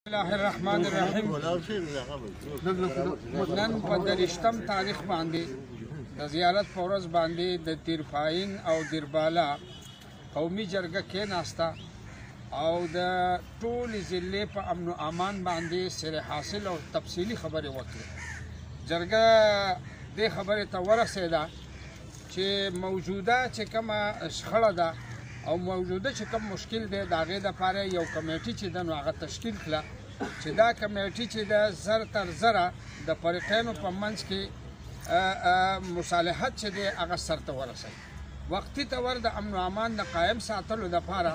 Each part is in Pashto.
الله الرحمن الرحیم. نن په 30 تاریخ باندې د زیارت په ورځ باندې د دیرپاین او دیربالا قومي جرګه کېناسته او د ټولې ضلعې په امن و امان باندې سره حاصل او تفصیلي خبرې وکړې. جرګه دې خبرې ته ورسېده چې موجوده چې کومه شخړه ده او موجوده چې کوم مشکل دی د هغې دپاره یو کمیټي چې ده نو هغه تشکیل کړه چې دا کمیټي چې ده زر تر زره د فریقینو په منځ کې مصالحت چې دی هغه سرته ورسوي. وقتي طور د امن و امان د قایم ساتلو دپاره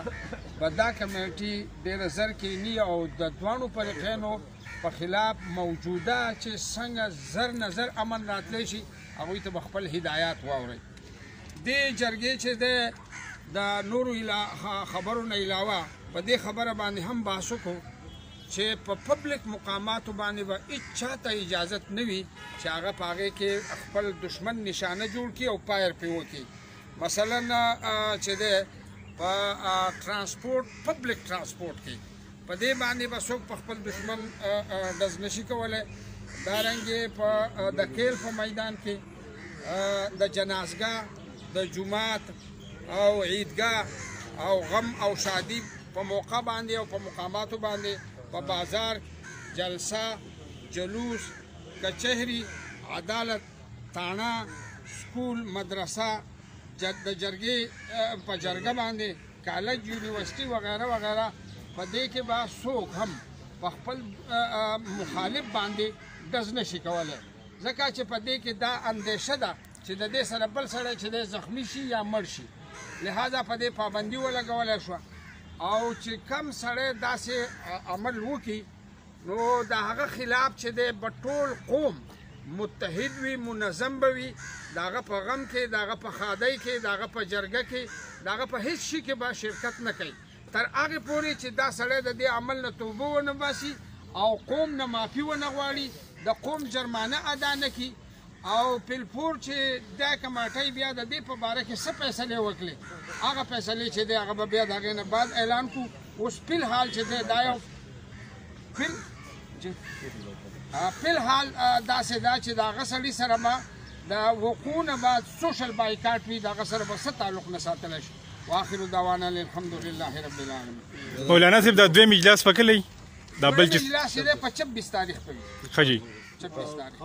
به دا کمیټي ډېره زر کینی او د دواړو فریقینو په خلاف موجوده چې څنګه زر نه زر امن راتلی شي هغوی ته به خپل هدایات واورئ. دې جرګې چې دی د نورو خبرو نه علاوه په دې خبره باندې هم بحث وکړو چې په پبلک مقاماتو باندې به هیڅ چاته اجازت نه وي چې هغه په هغې کې خپل دشمن نشانه جوړ کړي او پایر پرې وکړي. مثلا چې دی په ترانسپورټ پبلک ترانسپورټ کې په دې باندې به څوک په خپل دشمن ډز نشي کولی. دارنګې په د کیل په میدان کې د جنازګاه د جومات او عیدګاه او غم او شادي په موقع باندې او په مقاماتو باندې په بازار جلسه جلوس کچهری عدالت تاڼه سکول مدرسه د جرګې په جرګه باندې کالج یونیورسټي وغیره وغیره په دې کې به څوک هم په خپل مخالف باندې ډز نشي کولی ځکه چې په دې کې دا اندیشه ده چې د دې سره بل سړی چې دی زخمی شي یا مړ شي. لہذا په دې پابندي ولګولی شوه او چې کم سړی داسې عمل وکړي نو د هغه خلاف چې دی به ټول قوم متحد وي منظم به وي د هغه په غم کې د هغه په ښادۍ کې د هغه په جرګه کې د هغه په هیڅ شي کې به شرکت نه کوي تر هغې پورې چې دا سړی د دې عمل نه توبه ونه باسي او قوم نه معافي ونه غواړي د قوم جرمانه ادا نه کړي او پلپور چې دا کمیټۍ بیا د دې په باره کې څه فیصلې وکړي هغه فیصلې چې دی هغه به بیا د هغې نه بعد اعلان کړو. اوس فلحال چې دی دا یو فلحال داسې ده چې د هغه سړي سره به د وقوع نه بعد سوشل بایکاټ وي د هغه سره به څه تعلق نه ساتلی شي. واخر دعوانا الحمدلله رب العالمین. مولانا صاحب دا دویم اجلاس په کله دا بل اجلاس چې دی په 26 تاریخ په وي. ښه جي 26 تاریخ